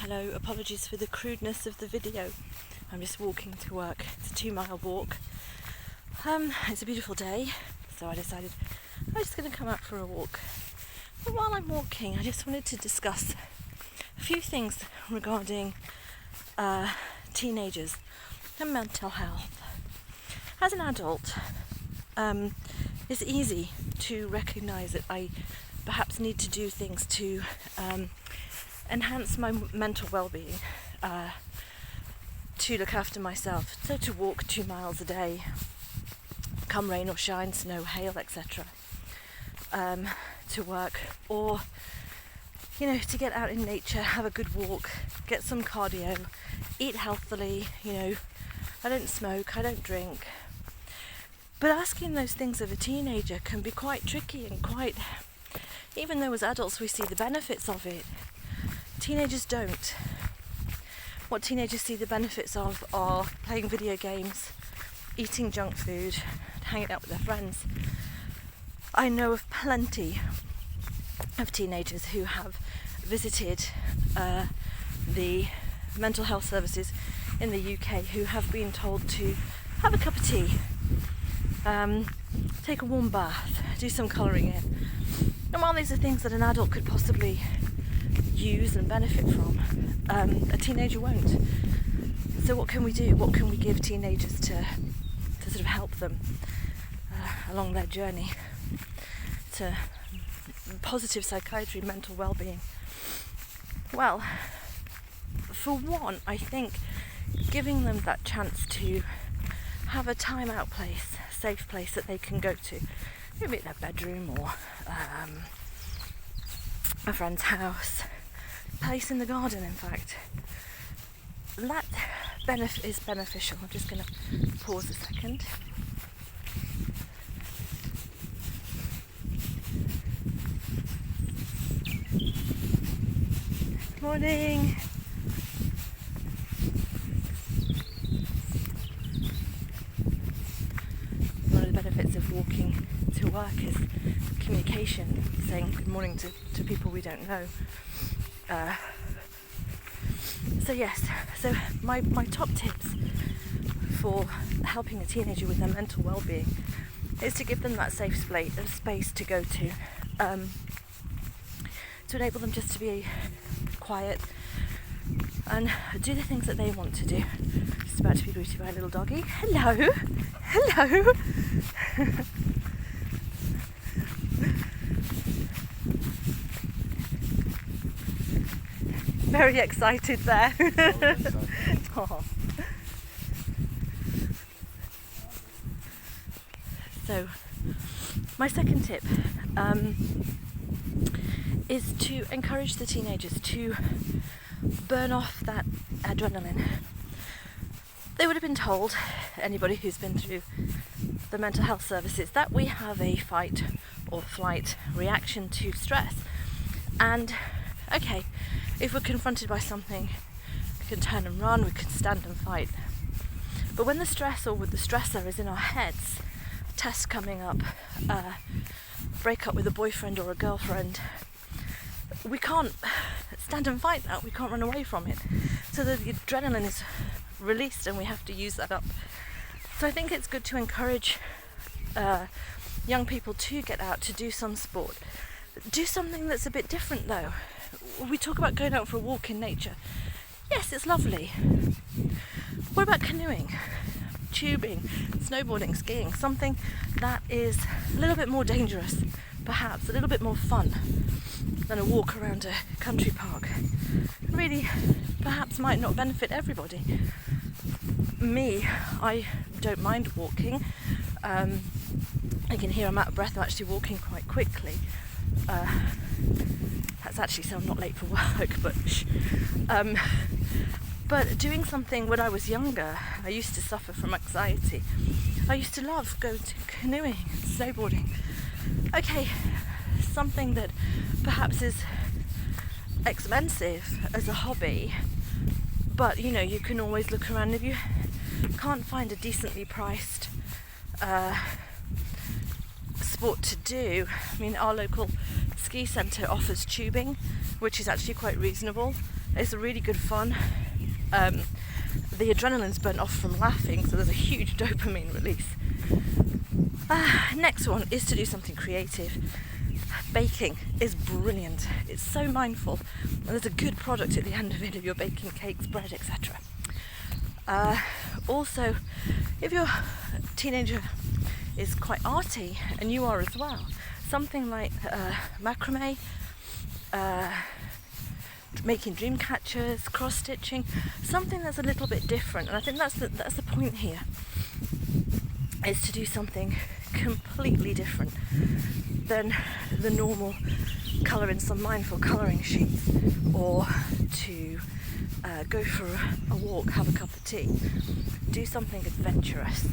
Hello, apologies for the crudeness of the video. I'm just walking to work. It's a 2-mile walk. It's a beautiful day, so I decided I was just going to come out for a walk. But while I'm walking, I just wanted to discuss a few things regarding teenagers and mental health. As an adult, it's easy to recognise that I perhaps need to do things to enhance my mental well-being, to look after myself. So to walk 2 miles a day, come rain or shine, snow, hail, etc. To work, or to get out in nature, have a good walk, get some cardio, eat healthily. I don't smoke, I don't drink. But asking those things of a teenager can be quite tricky and even though as adults we see the benefits of it, teenagers don't. What teenagers see the benefits of are playing video games, eating junk food, hanging out with their friends. I know of plenty of teenagers who have visited the mental health services in the UK who have been told to have a cup of tea, take a warm bath, do some colouring in. And while these are things that an adult could possibly use and benefit from, a teenager won't. So what can we do? What can we give teenagers to sort of help them along their journey to positive psychiatry, mental well-being? Well, for one, I think giving them that chance to have a time-out place, a safe place that they can go to, maybe at their bedroom or a friend's house, place in the garden, in fact. That is beneficial. I'm just going to pause a second. Morning. One of the benefits of walking to work is communication, saying good morning to people we don't know. So my top tips for helping a teenager with their mental well-being is to give them that safe space to go to enable them just to be quiet and do the things that they want to do. Just about to be greeted by a little doggy. Hello. Very excited there. Oh. So, my second tip is to encourage the teenagers to burn off that adrenaline. They would have been told, anybody who's been through the mental health services, that we have a fight or flight reaction to stress. And okay, if we're confronted by something, we can turn and run, we can stand and fight. But when the stress or with the stressor is in our heads, a test coming up, break up with a boyfriend or a girlfriend, we can't stand and fight that, we can't run away from it. So the adrenaline is released and we have to use that up. So I think it's good to encourage young people to get out, to do some sport. Do something that's a bit different though. We talk about going out for a walk in nature. Yes, it's lovely. What about canoeing, tubing, snowboarding, skiing? Something that is a little bit more dangerous, perhaps a little bit more fun than a walk around a country park. Really, perhaps might not benefit everybody. Me, I don't mind walking. You can hear I'm out of breath. I'm actually walking quite quickly. That's actually so I'm not late for work, but doing something when I was younger, I used to suffer from anxiety. I used to love going to canoeing and snowboarding. Okay, something that perhaps is expensive as a hobby, but you can always look around. If you can't find a decently priced sport to do, I mean, our local ski centre offers tubing, which is actually quite reasonable. It's really good fun. The adrenaline's burnt off from laughing, so there's a huge dopamine release. Next one is to do something creative. Baking is brilliant. It's so mindful, and there's a good product at the end of it if you're baking cakes, bread, etc. Also, if your teenager is quite arty, and you are as well, something like macrame, making dream catchers, cross stitching, something that's a little bit different. And I think that's the point here, is to do something completely different than the normal colour in some mindful colouring sheets, or to go for a walk, have a cup of tea. Do something adventurous.